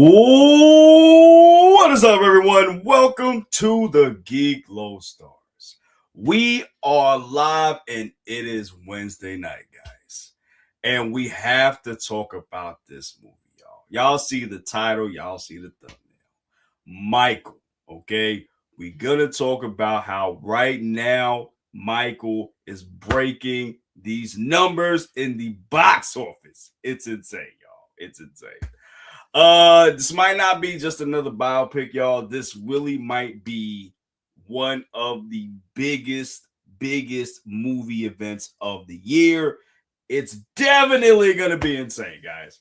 What is up, everyone? Welcome to the Geek Lodestars. We are live and it is Wednesday night, guys. And we have to talk about this movie, y'all. Y'all see the title, y'all see the thumbnail. Michael, okay? We're going to talk about how right now Michael is breaking these numbers in the box office. It's insane, y'all. It's insane. This might not be just another biopic, y'all. This really might be one of the biggest movie events of the year. It's definitely gonna be insane, guys.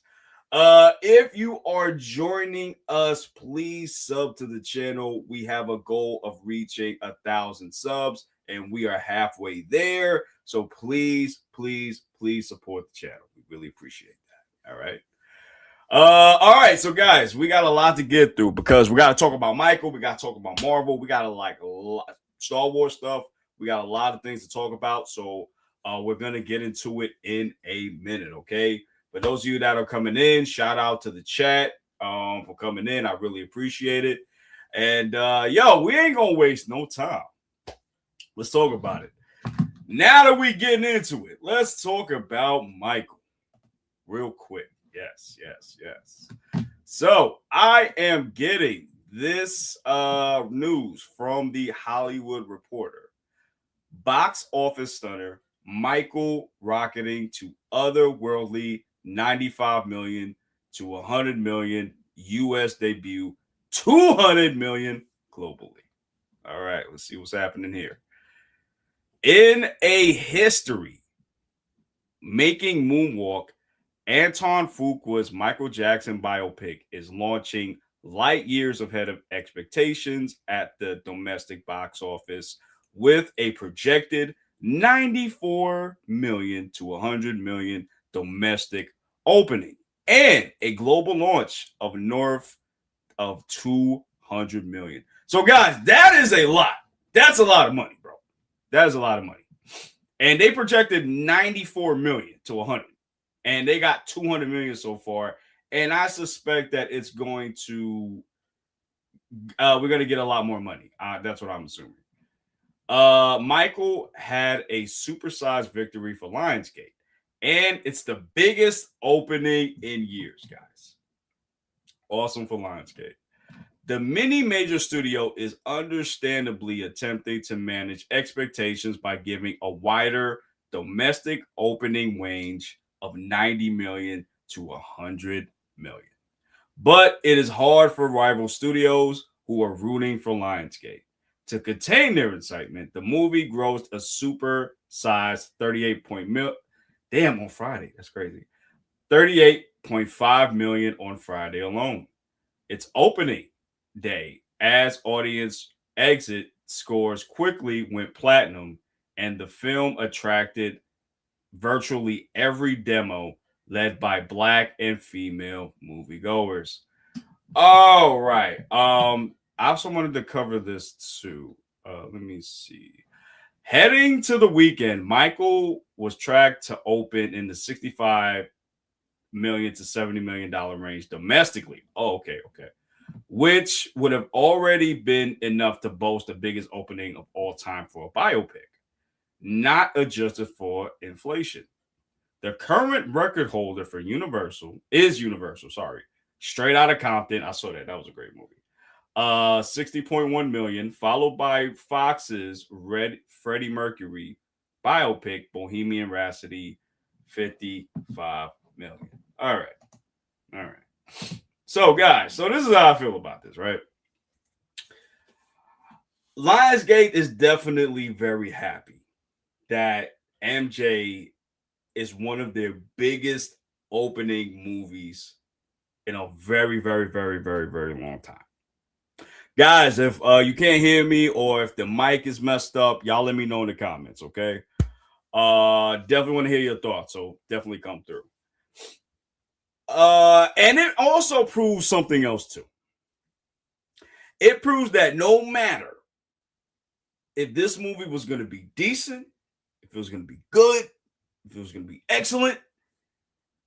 If you are joining us, please sub to the channel. We have a goal of reaching 1,000 subs, and we are halfway there. So please support the channel. We really appreciate that. All right. All right, so guys, we got a lot to get through because we got to talk about Michael, we got to talk about Marvel, we got to like a lot Star Wars stuff. We got a lot of things to talk about, so we're gonna get into it in a minute, okay? For those of you that are coming in, shout out to the chat for coming in. I really appreciate it. And yo, we ain't gonna waste no time. Let's talk about it. Now that we getting into it, let's talk about Michael real quick. Yes. So I am getting this news from the Hollywood Reporter. Box office stunner Michael rocketing to otherworldly 95 million to 100 million US debut, 200 million globally. All right, let's see what's happening here. In a history making moonwalk, Anton Fuqua's Michael Jackson biopic is launching light years ahead of expectations at the domestic box office with a projected 94 million to 100 million domestic opening and a global launch of north of 200 million. So guys, that is a lot. That's a lot of money, bro. That is a lot of money. And they projected 94 million to 100. And they got 200 million so far. And I suspect that it's going to, we're going to get a lot more money. That's what I'm assuming. Michael had a supersized victory for Lionsgate. And it's the biggest opening in years, guys. Awesome for Lionsgate. The mini major studio is understandably attempting to manage expectations by giving a wider domestic opening range of 90 million to 100 million. But it is hard for rival studios who are rooting for Lionsgate. To contain their excitement, the movie grossed a super-sized 38 million. Damn, on Friday. That's crazy. 38.5 million on Friday alone. Its opening day, as audience exit scores quickly went platinum, and the film attracted virtually every demo led by Black and female moviegoers. All right. I also wanted to cover this too. Let me see. Heading to the weekend, Michael was tracked to open in the 65 million to $70 million range domestically. Oh, okay. Which would have already been enough to boast the biggest opening of all time for a biopic, not adjusted for inflation. The current record holder for Universal is Universal, Straight Outta Compton. I saw that. That was a great movie. 60.1 million, followed by Fox's Freddie Mercury biopic, Bohemian Rhapsody, 55 million. All right. So, guys, this is how I feel about this, right? Lionsgate is definitely very happy that MJ is one of their biggest opening movies in a very long time. Guys, if you can't hear me or if the mic is messed up, y'all let me know in the comments, okay? Definitely want to hear your thoughts, so definitely come through. And it also proves something else too. It proves that no matter if this movie was going to be decent, if it was going to be good, if it was going to be excellent,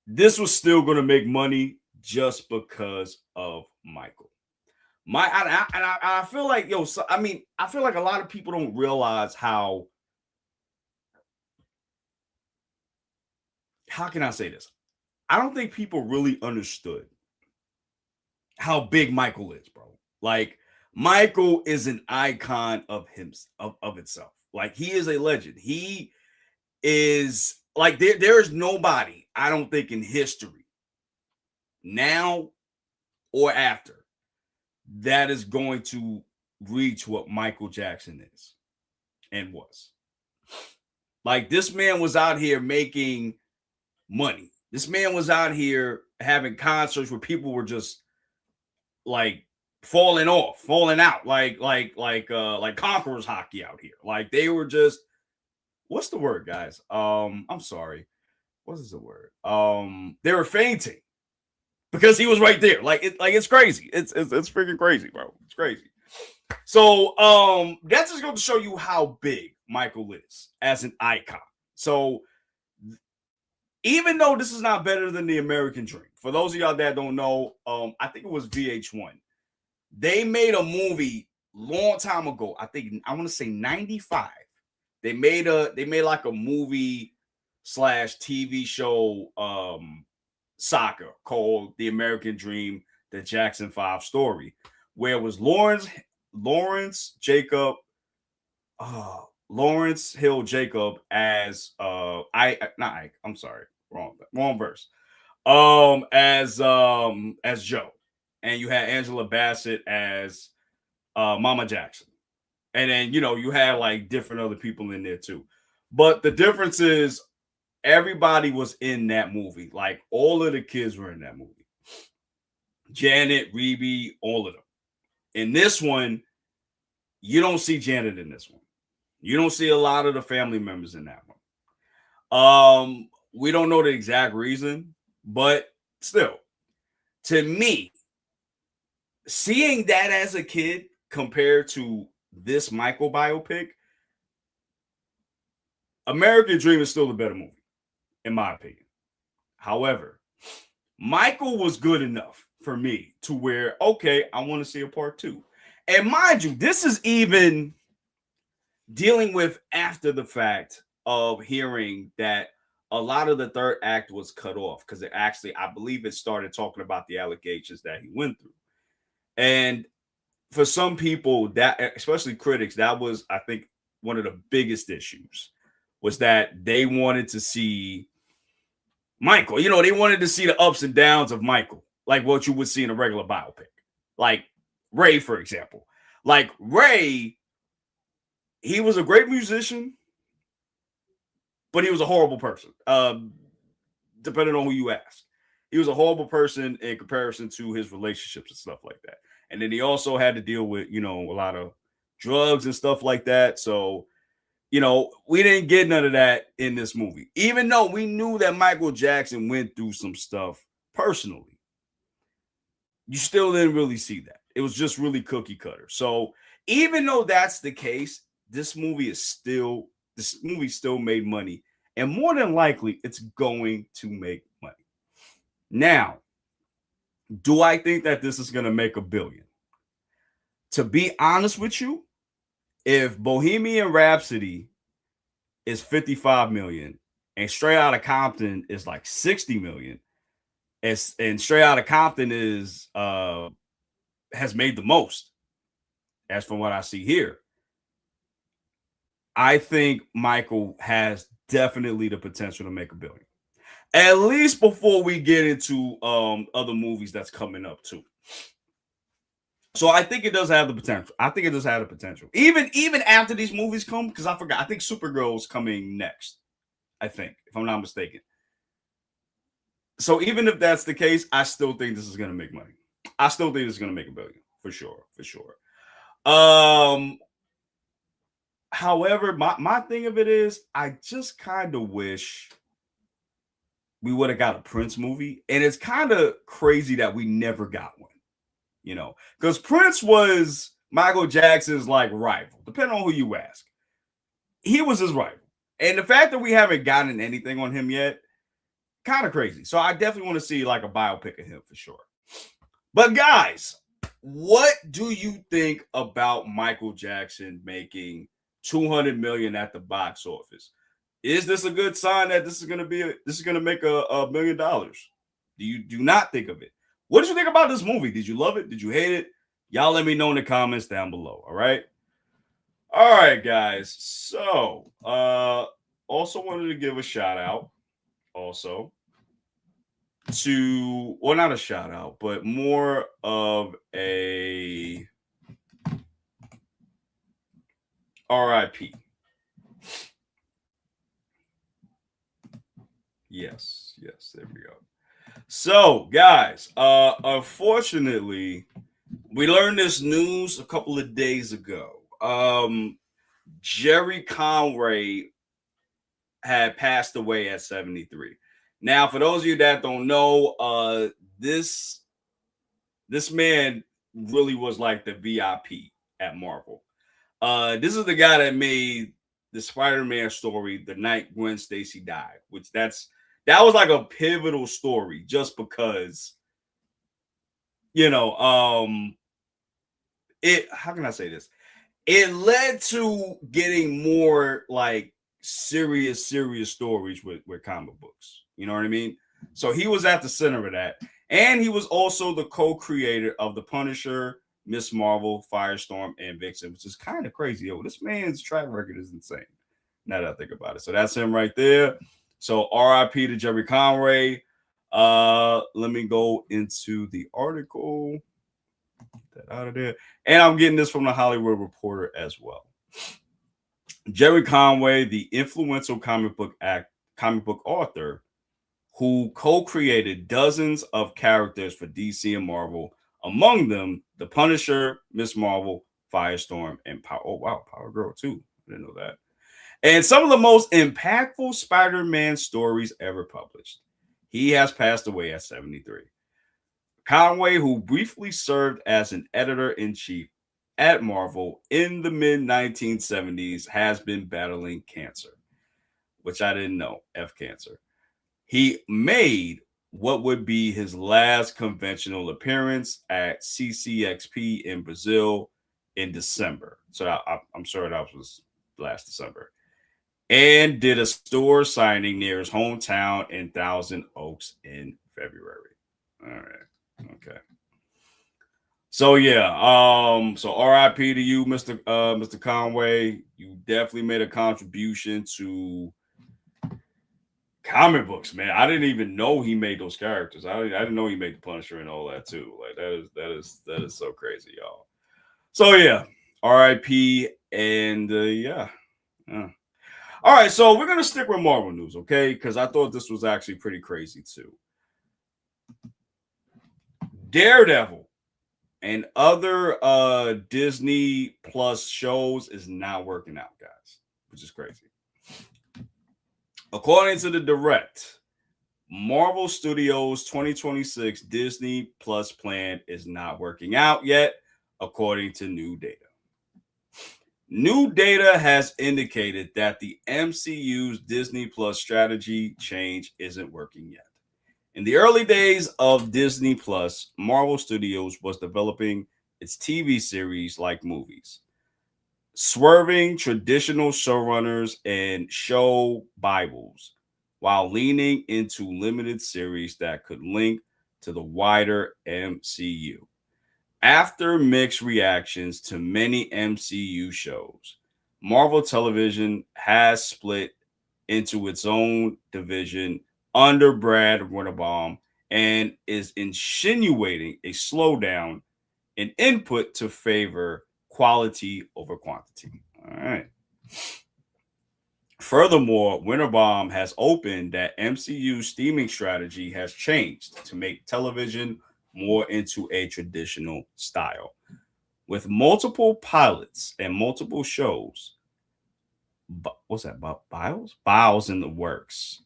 this was still going to make money just because of Michael. I feel like I feel like a lot of people don't realize how can I say this? I don't think people really understood how big Michael is, bro. Like Michael is an icon of of itself. Like he is a legend. He is like there is nobody, I don't think, in history now or after that is going to reach what Michael Jackson is and was. Like this man was out here making money. This man was out here having concerts where people were just like falling out, like conquerors hockey out here. Like they were just, what's the word, guys? I'm sorry. What is the word? They were fainting because he was right there. Like it's crazy. It's freaking crazy, bro. It's crazy. So that's just going to show you how big Michael is as an icon. So even though this is not better than the American Dream, for those of y'all that don't know, I think it was VH1. They made a movie long time ago. I think I want to say 95. They made like a movie / TV show saga called The American Dream, the Jackson 5 story, where it was Lawrence Hill Jacob as I'm sorry, wrong verse. As Joe, and you had Angela Bassett as Mama Jackson, and then you had like different other people in there too. But the difference is everybody was in that movie. Like all of the kids were in that movie. Janet, Reby, all of them. In this one, you don't see Janet in this one. You don't see a lot of the family members in that one. We don't know the exact reason, but still, to me, seeing that as a kid compared to this Michael biopic, American Dream is still the better movie, in my opinion. However, Michael was good enough for me to where, okay, I want to see a part 2. And mind you, this is even dealing with after the fact of hearing that a lot of the third act was cut off because it actually, I believe it started talking about the allegations that he went through. And for some people, that, especially critics, that was, I think, one of the biggest issues was that they wanted to see Michael. They wanted to see the ups and downs of Michael, like what you would see in a regular biopic. Like Ray, for example. Like Ray, he was a great musician, but he was a horrible person, depending on who you ask. He was a horrible person in comparison to his relationships and stuff like that. And then he also had to deal with, a lot of drugs and stuff like that. So, we didn't get none of that in this movie, even though we knew that Michael Jackson went through some stuff personally. You still didn't really see that. It was just really cookie cutter. So even though that's the case, this movie still made money, and more than likely it's going to make money. Now, do I think that this is going to make $1 billion? To be honest with you, if Bohemian Rhapsody is 55 million and Straight Outta Compton is like 60 million, and Straight Outta Compton is has made the most, as from what I see here, I think Michael has definitely the potential to make $1 billion. At least before we get into other movies that's coming up too. So I think it does have the potential. Even after these movies come, because I forgot. I think Supergirl's coming next. I think, if I'm not mistaken. So even if that's the case, I still think this is going to make money. I still think it's going to make $1 billion for sure. However, my thing of it is, I just kind of wish we would have got a Prince movie, and it's kind of crazy that we never got one. Because Prince was Michael Jackson's like rival, depending on who you ask. He was his rival. And the fact that we haven't gotten anything on him yet, kind of crazy. So I definitely want to see like a biopic of him for sure. But guys, what do you think about Michael Jackson making 200 million at the box office? Is this a good sign that this is going to make $1 million? Do you do not think of it? What did you think about this movie? Did you love it? Did you hate it? Y'all let me know in the comments down below. All right. All right, guys. So, also wanted to give a shout out also to, well, not a shout out, but more of a RIP. Yes, there we go. So, guys, unfortunately, we learned this news a couple of days ago. Jerry Conway had passed away at 73. Now, for those of you that don't know, this man really was like the VIP at Marvel. This is the guy that made the Spider-Man story the night Gwen Stacy died, which that was like a pivotal story just because, it, how can I say this? It led to getting more like serious stories with comic books. You know what I mean? So he was at the center of that. And he was also the co-creator of The Punisher, Miss Marvel, Firestorm, and Vixen, which is kind of crazy. Yo, this man's track record is insane. Now that I think about it. So that's him right there. So RIP to Jerry Conway. Let me go into the article. Get that out of there. And I'm getting this from the Hollywood Reporter as well. Jerry Conway, the influential comic book author who co-created dozens of characters for DC and Marvel, among them The Punisher, Miss Marvel, Firestorm, and Power Girl too. I didn't know that. And some of the most impactful Spider-Man stories ever published. He has passed away at 73. Conway, who briefly served as an editor-in-chief at Marvel in the mid-1970s, has been battling cancer, which I didn't know, cancer. He made what would be his last conventional appearance at CCXP in Brazil in December. So I'm sure that was last December. And did a store signing near his hometown in Thousand Oaks in February. All right. Okay. So yeah, so RIP to you, Mr. Conway. You definitely made a contribution to comic books, man. I didn't even know he made those characters. I didn't know he made the Punisher and all that too. Like that is so crazy, y'all. So yeah, RIP, and yeah. All right, so we're gonna stick with Marvel news, okay? Because I thought this was actually pretty crazy too. Daredevil and other Disney Plus shows is not working out, guys, which is crazy. According to the Direct, Marvel Studios 2026 Disney Plus plan is not working out yet, according to new data. New data has indicated that the MCU's Disney Plus strategy change isn't working yet. In the early days of Disney Plus, Marvel Studios was developing its TV series like movies, swerving traditional showrunners and show Bibles while leaning into limited series that could link to the wider MCU. After mixed reactions to many MCU shows, Marvel Television has split into its own division under Brad Winterbaum and is insinuating a slowdown in input to favor quality over quantity. All right. Furthermore, Winterbaum has opened that MCU streaming strategy has changed to make television more into a traditional style. With multiple pilots and multiple shows, what's that about Biles? Biles in the works.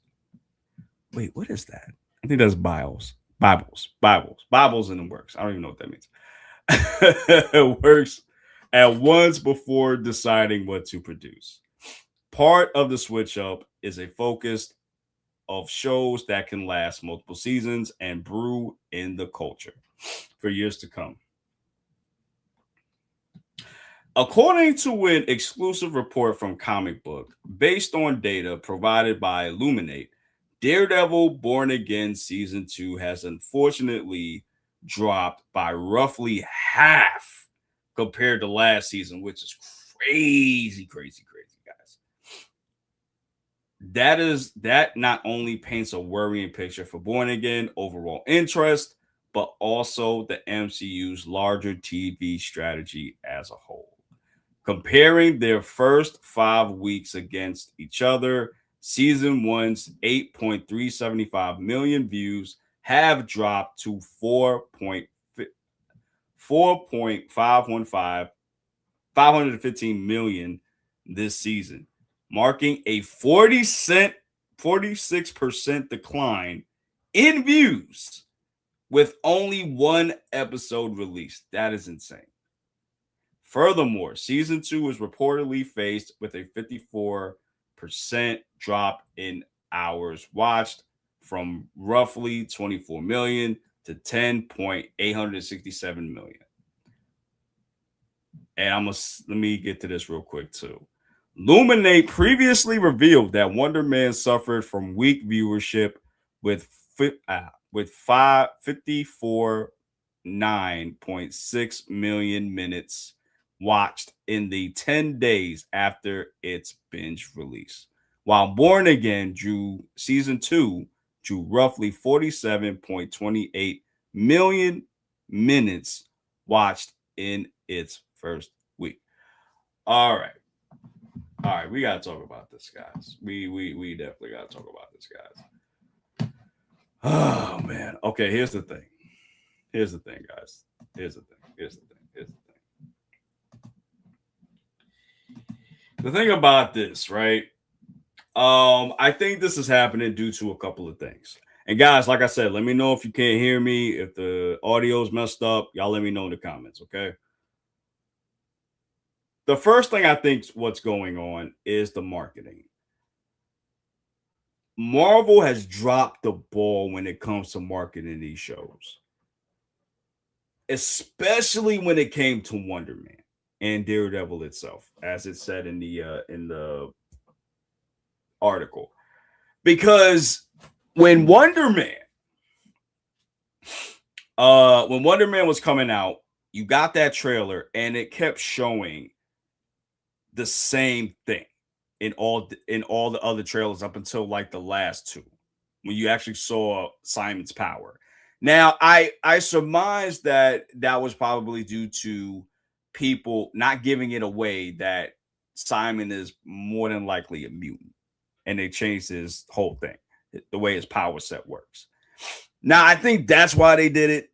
Wait, what is that? I think that's Biles. Bibles in the works. I don't even know what that means. It works at once before deciding what to produce. Part of the switch up is a focused of shows that can last multiple seasons and brew in the culture for years to come. According to an exclusive report from Comic Book, based on data provided by Illuminate, Daredevil Born Again Season 2 has unfortunately dropped by roughly half compared to last season, which is crazy, guys. That not only paints a worrying picture for Born Again overall interest, but also the MCU's larger TV strategy as a whole. Comparing their first 5 weeks against each other, season 1's 8.375 million views have dropped to 515 million this season, marking a 46% decline in views with only one episode released. That is insane. Furthermore, season 2 is reportedly faced with a 54% drop in hours watched from roughly 24 million to 10.867 million. And let me get to this real quick too. Illuminate previously revealed that Wonder Man suffered from weak viewership with 54.9.6 million minutes watched in the 10 days after its binge release, while Born Again season 2 drew roughly 47.28 million minutes watched in its first week. All right, we gotta talk about this, guys. We definitely gotta talk about this, guys. Oh man. Okay, here's the thing, guys. Here's the thing. The thing about this, right? I think this is happening due to a couple of things. And guys, like I said, let me know if you can't hear me, if the audio's messed up. Y'all let me know in the comments, okay? The first thing I think what's going on is the marketing. Marvel has dropped the ball when it comes to marketing these shows, especially when it came to Wonder Man and Daredevil itself, as it said in the article. Because when Wonder Man was coming out, you got that trailer and it kept showing the same thing in all the other trailers up until like the last two, when you actually saw Simon's power. Now, I surmise that was probably due to people not giving it away that Simon is more than likely a mutant, and they changed his whole thing, the way his power set works. Now, I think that's why they did it,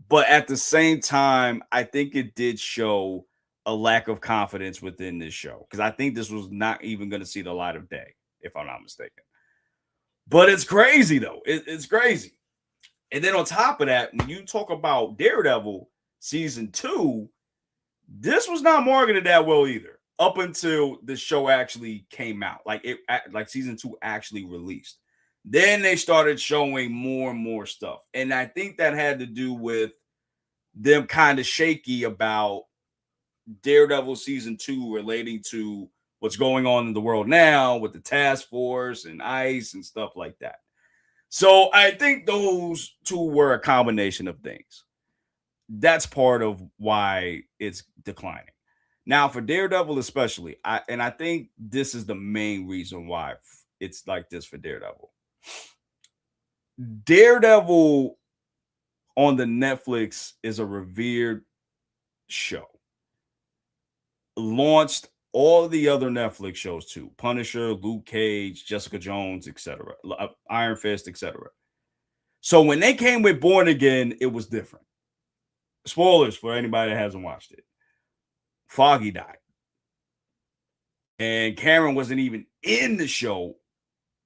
but at the same time, I think it did show a lack of confidence within this show, because I think this was not even going to see the light of day, if I'm not mistaken. But it's crazy, though. It's crazy. And then on top of that, when you talk about Daredevil season 2, this was not marketed that well either, up until the show actually came out, like season 2 actually released. Then they started showing more and more stuff, and I think that had to do with them kind of shaky about Daredevil season 2 relating to what's going on in the world now with the task force and ICE and stuff like that. So I think those two were a combination of things. That's part of why it's declining. Now, for Daredevil especially, I think this is the main reason why it's like this for Daredevil. Daredevil on the Netflix is a revered show. Launched all the other Netflix shows too: Punisher, Luke Cage, Jessica Jones, etc., Iron Fist, etc. So when they came with Born Again, it was different. Spoilers for anybody that hasn't watched it. Foggy died, and Karen wasn't even in the show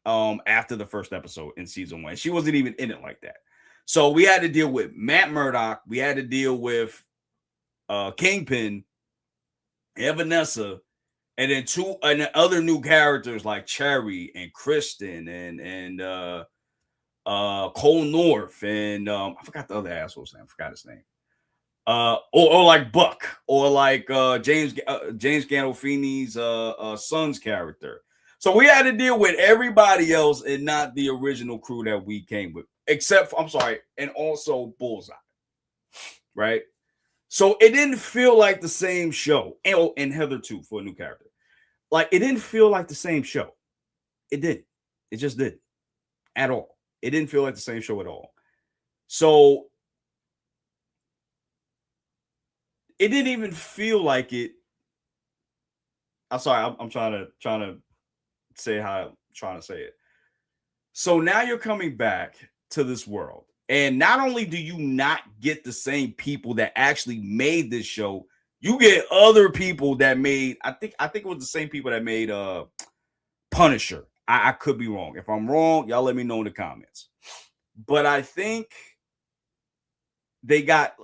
after the first episode in season 1. She wasn't even in it like that. So we had to deal with Matt Murdock. We had to deal with Kingpin and Vanessa And then other new characters like Cherry and Kristen and Cole North and I forgot the other asshole's name. I forgot his name. Or like Buck or like James Gandolfini's son's character. So we had to deal with everybody else and not the original crew that we came with, except for, I'm sorry, and also Bullseye, right? So it didn't feel like the same show, and Heather too for a new character. Like it didn't feel like the same show. It didn't. It just didn't at all. It didn't feel like the same show at all. So it didn't even feel like it. I'm sorry. I'm trying to say how I'm trying to say it. So now you're coming back to this world, and not only do you not get the same people that actually made this show, you get other people that made. I think it was the same people that made Punisher. I could be wrong. If I'm wrong, y'all let me know in the comments. But I think they got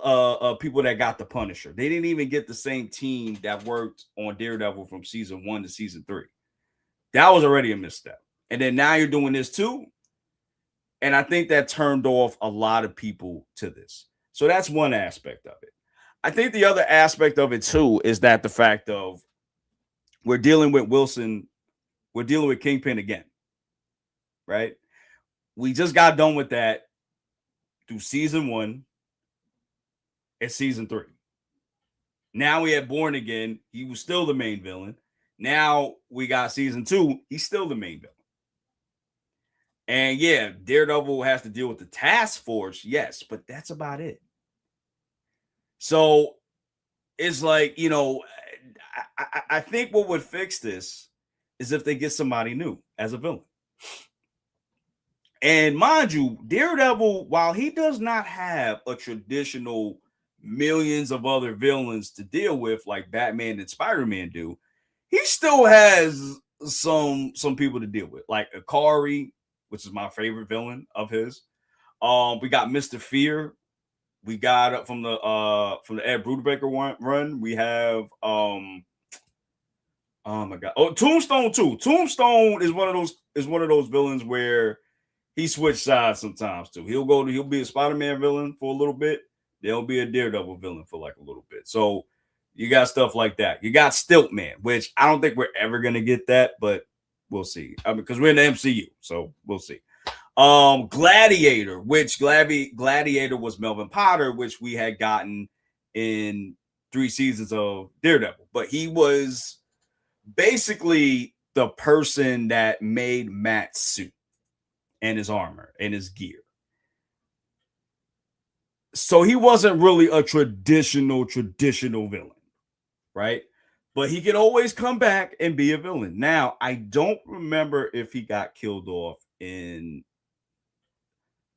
people that got the Punisher. They didn't even get the same team that worked on Daredevil from season 1 to season 3. That was already a misstep. And then now you're doing this too. And I think that turned off a lot of people to this. So that's one aspect of it. I think the other aspect of it too is that the fact of we're dealing with Wilson, we're dealing with Kingpin again, right? We just got done with that through season 1 and season 3. Now we had Born Again. He was still the main villain. Now we got season 2. He's still the main villain. And yeah, Daredevil has to deal with the task force. Yes, but that's about it. So it's like, I think what would fix this is if they get somebody new as a villain. And mind you, Daredevil, while he does not have a traditional millions of other villains to deal with like Batman and Spider-Man do, he still has some people to deal with, like Akari, which is my favorite villain of his. We got Mr. Fear. We got from the Ed Brubaker run. We have oh my god, Tombstone too. Tombstone is one of those villains where he switched sides sometimes too. He'll be a Spider-Man villain for a little bit. There'll be a Daredevil villain for like a little bit. So you got stuff like that. You got Stiltman, which I don't think we're ever gonna get that, but we'll see. I mean, because we're in the MCU, so we'll see. Gladiator, which Gladiator was Melvin Potter, which we had gotten in 3 seasons of Daredevil, but he was basically the person that made Matt's suit and his armor and his gear. So he wasn't really a traditional villain, right? But he could always come back and be a villain. Now, I don't remember if he got killed off in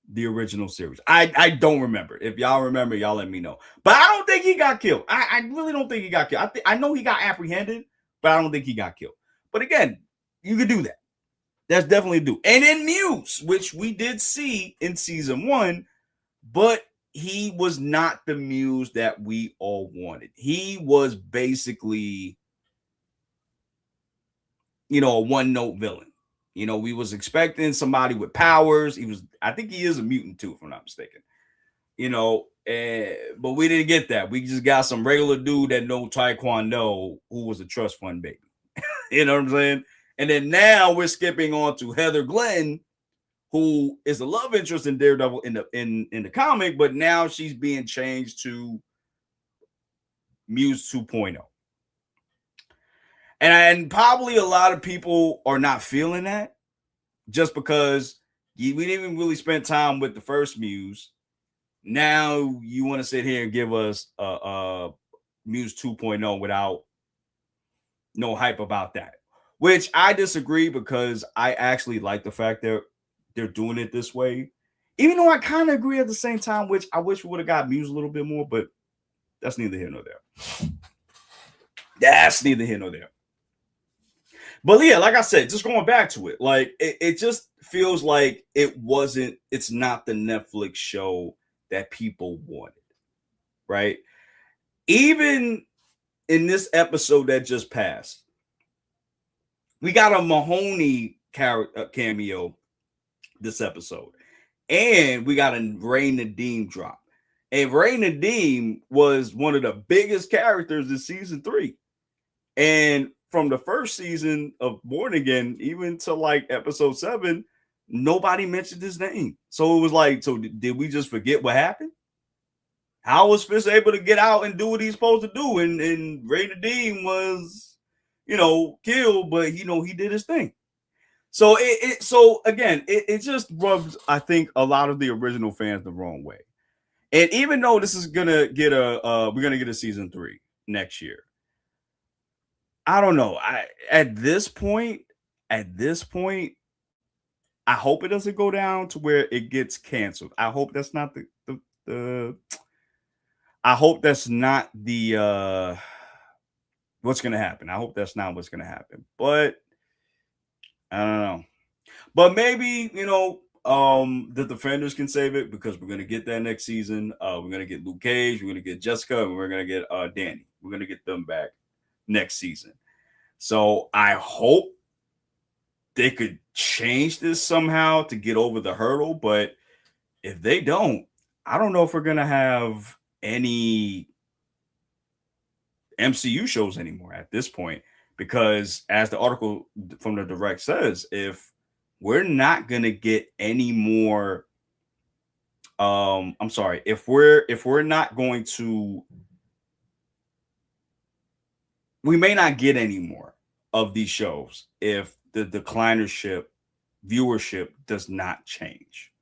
the original series. I don't remember. If y'all remember, y'all let me know. But I don't think he got killed. I really don't think he got killed. I know he got apprehended, but I don't think he got killed. But again, you could do that. That's definitely do. And in Muse, which we did see in season 1, but he was not the Muse that we all wanted. He was basically, a one-note villain. We was expecting somebody with powers. I think he is a mutant too, if I'm not mistaken. But we didn't get that. We just got some regular dude that know Taekwondo who was a trust fund baby. You know what I'm saying? And then now we're skipping on to Heather Glenn, who is a love interest in Daredevil in the comic, but now she's being changed to Muse 2.0. And probably a lot of people are not feeling that just because we didn't even really spend time with the first Muse. Now you want to sit here and give us a Muse 2.0 without no hype about that, which I disagree because I actually like the fact that they're doing it this way, even though I kind of agree at the same time, which I wish we would have got Muse a little bit more, but that's neither here nor there. That's neither here nor there. But yeah, like I said, just going back to it, like it just feels like it's not the Netflix show that people wanted, right? Even in this episode that just passed, We got a Mahoney cameo this episode, and we got a Ray Nadeem drop. And Ray Nadeem was one of the biggest characters in season 3. And from the first season of Born Again, even to like episode 7, nobody mentioned his name. So it was like, so did we just forget what happened? How was Fisk able to get out and do what he's supposed to do? And Ray Nadeem was, killed, but he did his thing. So it just rubs, I think, a lot of the original fans the wrong way. And even though this is gonna get we're gonna get a season 3 next year. I don't know. At this point, I hope it doesn't go down to where it gets canceled. I hope that's not the I hope that's not the what's gonna happen. I hope that's not what's gonna happen. But I don't know. But maybe, the Defenders can save it, because we're gonna get that next season. We're gonna get Luke Cage, we're gonna get Jessica, and we're gonna get Danny. We're gonna get them back next season. So I hope they could change this somehow to get over the hurdle. But if they don't, I don't know if we're gonna have any MCU shows anymore at this point, because as the article from the Direct says, if we're not gonna get any more, if we're not going to, we may not get any more of these shows if the viewership does not change.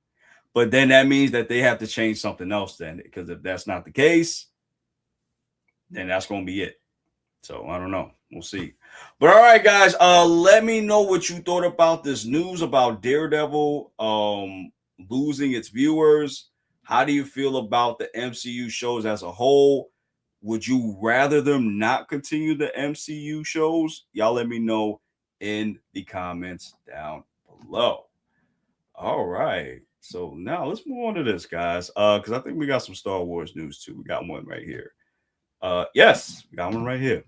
But then that means that they have to change something else then, because if that's not the case, then that's going to be it. So I don't know. We'll see. But all right, guys, let me know what you thought about this news about Daredevil losing its viewers. How do you feel about the MCU shows as a whole? Would you rather them not continue the MCU shows? Y'all let me know in the comments down below. All right. So now let's move on to this, guys, because I think we got some Star Wars news too. We got one right here. Yes, we got one right here.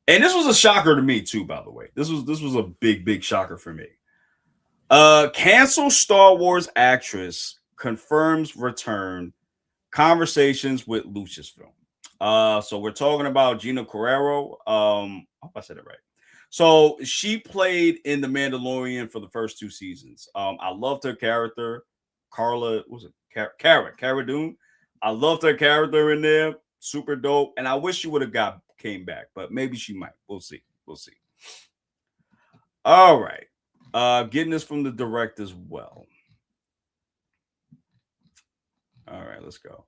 And this was a shocker to me too, by the way. This was a big shocker for me. Cancel Star Wars actress confirms return. Conversations with Lucasfilm. So we're talking about Gina Carrero. I hope I said it right. So she played in The Mandalorian for the first 2 seasons. I loved her character, Cara Dune. I loved her character in there, super dope. And I wish she would have came back, but maybe she might. We'll see. All right, getting this from the Direct as well. All right, let's go.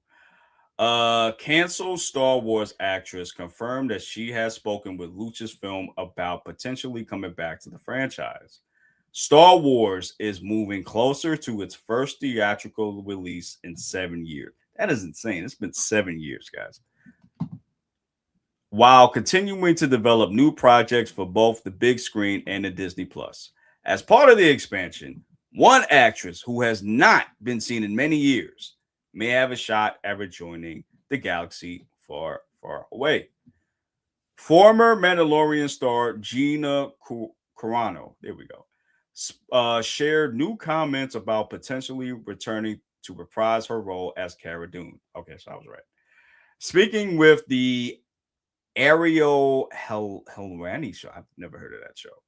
Canceled Star Wars actress confirmed that she has spoken with Lucasfilm about potentially coming back to the franchise. Star Wars is moving closer to its first theatrical release in 7 years. That is insane. It's been 7 years, guys. While continuing to develop new projects for both the big screen and the Disney Plus. As part of the expansion, one actress who has not been seen in many years may have a shot at rejoining the galaxy far, far away. Former Mandalorian star Gina Carano, there we go, shared new comments about potentially returning to reprise her role as Cara Dune. Okay, so I was right. Speaking with the Ariel Helwani show, I've never heard of that show,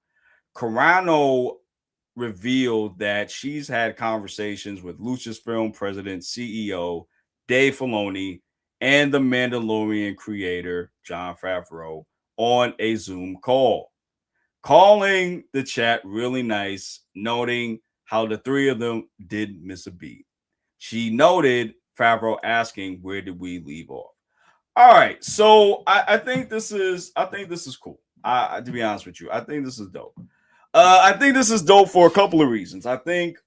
Carano revealed that she's had conversations with Lucasfilm president CEO Dave Filoni and the Mandalorian creator Jon Favreau on a Zoom call, calling the chat really nice, noting how the 3 of them did miss a beat. She noted Favreau asking, "Where did we leave off?" All right, so I think this is cool. To be honest with you, I think this is dope. I think this is dope for a couple of reasons. I think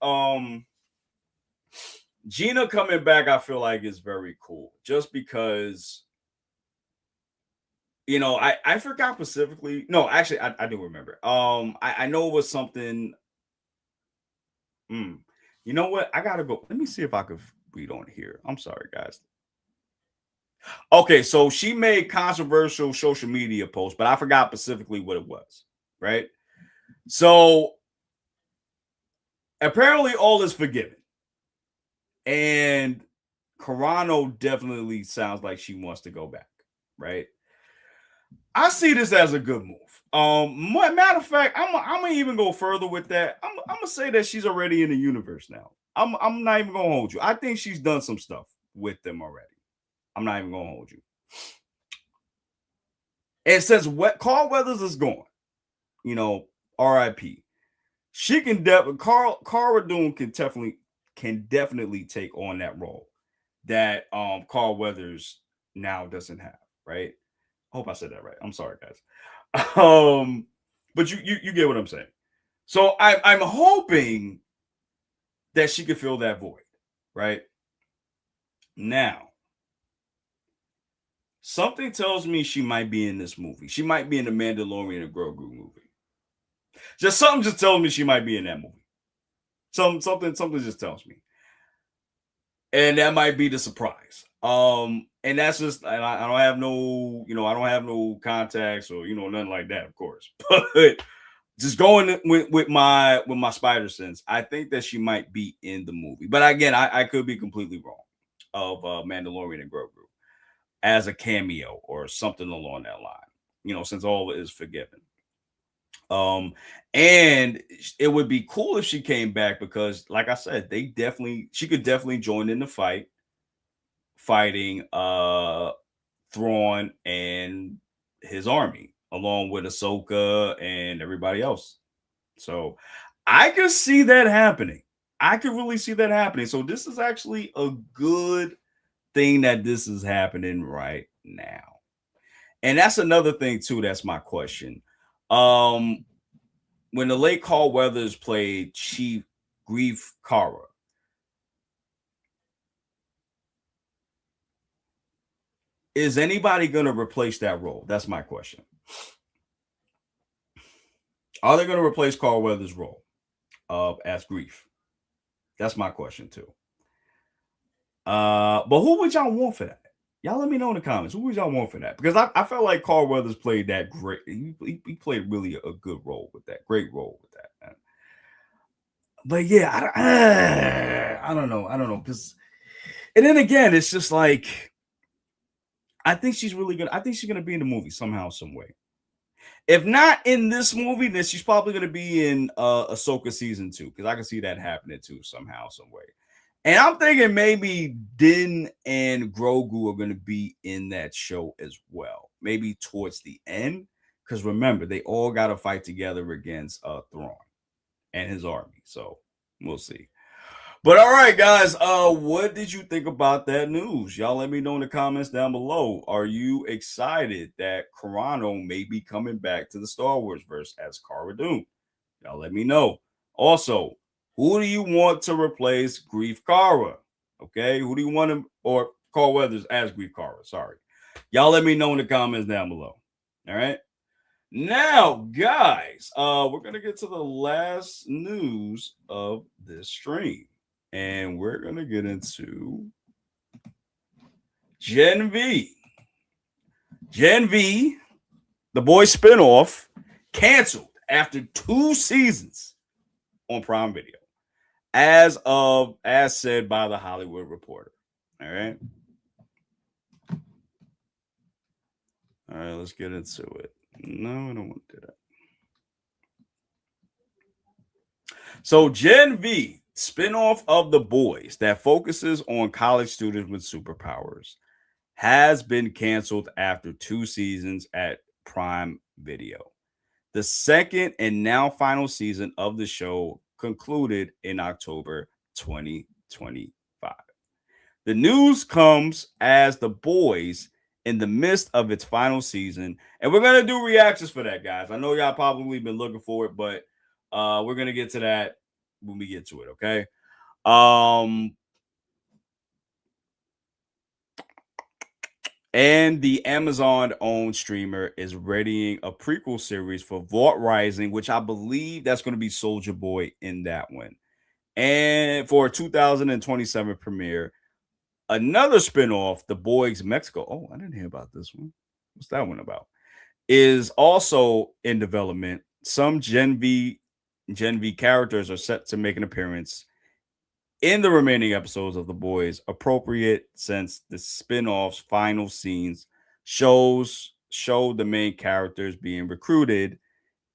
Gina coming back, I feel like, is very cool. Just because, I forgot specifically. No, actually, I do remember. I know it was something. You know what? I gotta go. Let me see if I could read on here. I'm sorry, guys. Okay, so she made controversial social media posts, but I forgot specifically what it was. right? So apparently all is forgiven. And Carano definitely sounds like she wants to go back, right? I see this as a good move. Matter of fact, I'm gonna even go further with that. I'm gonna say that she's already in the universe now. I'm not even gonna hold you. I think she's done some stuff with them already. I'm not even gonna hold you. And since Carl Weathers is gone, R.I.P. She can definitely Cara Dune can definitely take on that role that Carl Weathers now doesn't have, right? I hope I said that right. I'm sorry, guys. But you get what I'm saying. So I'm hoping that she could fill that void, right? Now, something tells me she might be in this movie. She might be in the Mandalorian and Grogu movie. Something just tells me she might be in that movie. Something just tells me. And that might be the surprise. And that's just, and I don't have no, I don't have no contacts or nothing like that, of course. But just going with my spider sense, I think that she might be in the movie. But again, I could be completely wrong of Mandalorian and Grogu as a cameo or something along that line. Since all is forgiven. And it would be cool if she came back because, like I said, she could definitely join in the fighting Thrawn and his army, along with Ahsoka and everybody else. So I could see that happening. I could really see that happening. So this is actually a good thing that this is happening right now. And that's another thing too. That's my question. When the late Carl Weathers played Chief Grief Karra, is anybody going to replace that role? That's my question. Are they going to replace Carl Weathers' role as Grief? That's my question too. But who would y'all want for that? Y'all let me know in the comments. Who would y'all want for that? Because I felt like Carl Weathers played that great. He played really a good role with that. Great role with that. Man. But yeah, I don't know. I don't know. And then again, it's just like I think she's really good. I think she's gonna be in the movie somehow, some way. If not in this movie, then she's probably gonna be in Ahsoka season 2 because I can see that happening too somehow, some way. And I'm thinking maybe Din and Grogu are gonna be in that show as well, maybe towards the end. Because remember, they all got to fight together against Thrawn and his army. So we'll see. But all right, guys, what did you think about that news? Y'all let me know in the comments down below. Are you excited that Carano may be coming back to the Star Wars verse as Cara Dune? Y'all let me know. Also, who do you want to replace Grief Karra? Okay, who do you want him or Carl Weathers as Grief Karra? Sorry. Y'all let me know in the comments down below. All right. Now, guys, we're gonna get to the last news of this stream. And we're going to get into Gen V. Gen V, the boys spinoff, canceled after 2 seasons on Prime Video, as said by the Hollywood Reporter. All right. All right, let's get into it. No, I don't want to do that. So Gen V, spinoff of The Boys that focuses on college students with superpowers, has been canceled after 2 seasons at Prime Video. The second and now final season of the show concluded in October 2025. The news comes as The Boys in the midst of its final season, and we're going to do reactions for that, guys. I know y'all probably been looking for it, but we're going to get to that when we get to it, okay? And the Amazon-owned streamer is readying a prequel series for Vault Rising, which I believe that's going to be Soldier Boy in that one. And for a 2027 premiere, another spinoff, The Boys Mexico. Oh, I didn't hear about this one. What's that one about? Is also in development, some Gen V characters are set to make an appearance in the remaining episodes of The Boys, appropriate since the spin-off's final scenes show the main characters being recruited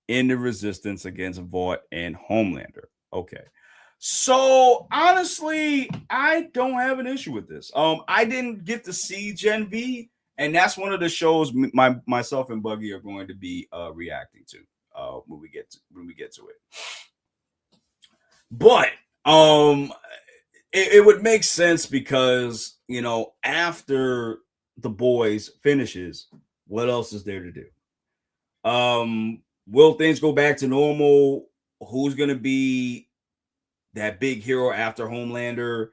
in the resistance against Vought and Homelander. Okay. So honestly, I don't have an issue with this. I didn't get to see Gen V, and that's one of the shows myself and Buggy are going to be reacting to when we get to it. But it would make sense because after The Boys finishes, what else is there to do? Will things go back to normal? Who's gonna be that big hero after Homelander?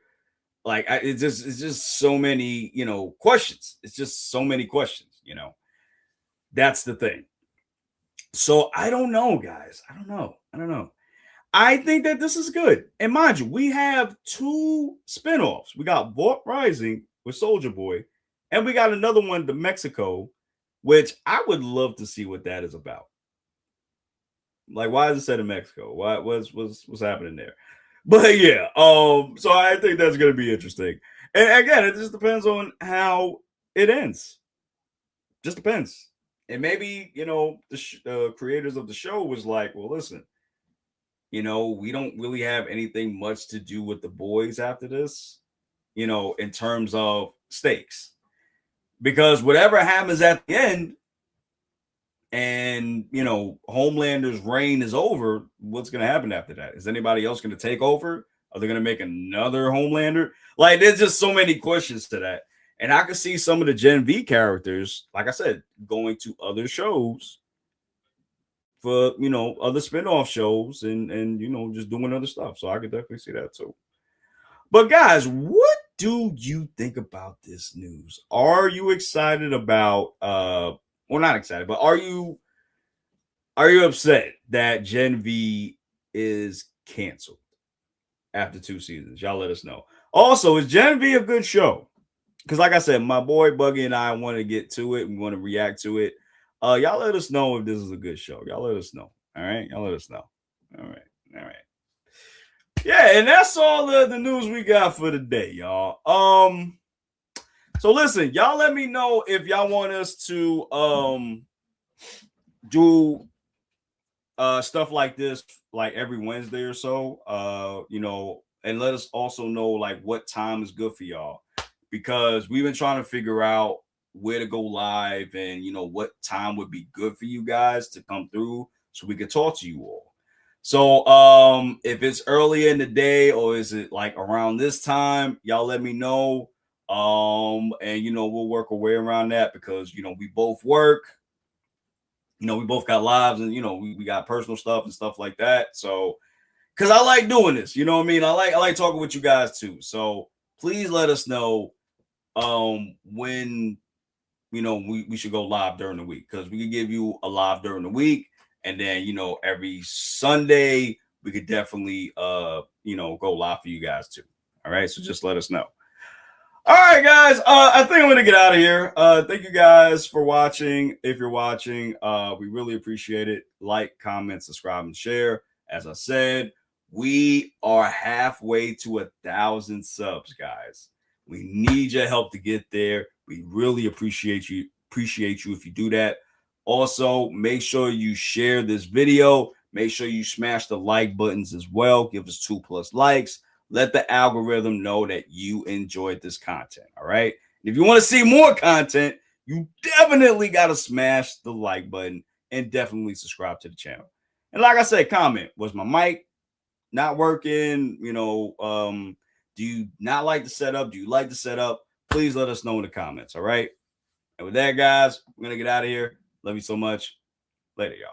Like, it's just so many questions. It's just so many questions. That's the thing. So I don't know, guys. I don't know. I think that this is good. And mind you, we have 2 spinoffs. We got Vought Rising with Soldier Boy, and we got another one to Mexico, which I would love to see what that is about. Like, why is it set in Mexico? What's happening there? But yeah, so I think that's gonna be interesting. And again, it just depends on how it ends. Just depends. And maybe the creators of the show was like, well, listen, we don't really have anything much to do with The Boys after this, in terms of stakes. Because whatever happens at the end, and Homelander's reign is over, what's going to happen after that? Is anybody else going to take over? Are they going to make another Homelander? Like, there's just so many questions to that. And I could see some of the Gen V characters, like I said, going to other shows for other spin-off shows and just doing other stuff. So I could definitely see that too. But guys, what do you think about this news? Are you excited about well, not excited, but are you upset that Gen V is canceled after 2 seasons? Y'all let us know. Also, is Gen V a good show? Because like I said, my boy Buggy and I want to get to it. We want to react to it. Y'all let us know if this is a good show. Y'all let us know. All right. Y'all let us know. All right. Yeah, and that's all the news we got for today, y'all. So listen, y'all let me know if y'all want us to do stuff like this like every Wednesday or so. And let us also know like what time is good for y'all, because we've been trying to figure out where to go live and what time would be good for you guys to come through so we can talk to you all. So if it's early in the day or is it like around this time, y'all let me know. And we'll work our way around that because we both work. We both got lives and we got personal stuff and stuff like that. So because I like doing this, you know what I mean? I like talking with you guys too. So please let us know when we should go live during the week, because we can give you a live during the week. And then, every Sunday, we could definitely, go live for you guys too. All right. So just let us know. All right, guys. I think I'm going to get out of here. Thank you guys for watching. If you're watching, we really appreciate it. Like, comment, subscribe, and share. As I said, we are halfway to 1,000 subs, guys. We need your help to get there. We really appreciate you if you do that. Also, make sure you share this video. Make sure you smash the like buttons as well. Give us 2+ likes. Let the algorithm know that you enjoyed this content. All right. And if you want to see more content, you definitely got to smash the like button and definitely subscribe to the channel. And like I said, comment, was my mic not working? Do you not like the setup? Do you like the setup? Please let us know in the comments. All right. And with that, guys, we're going to get out of here. Love you so much. Later, y'all.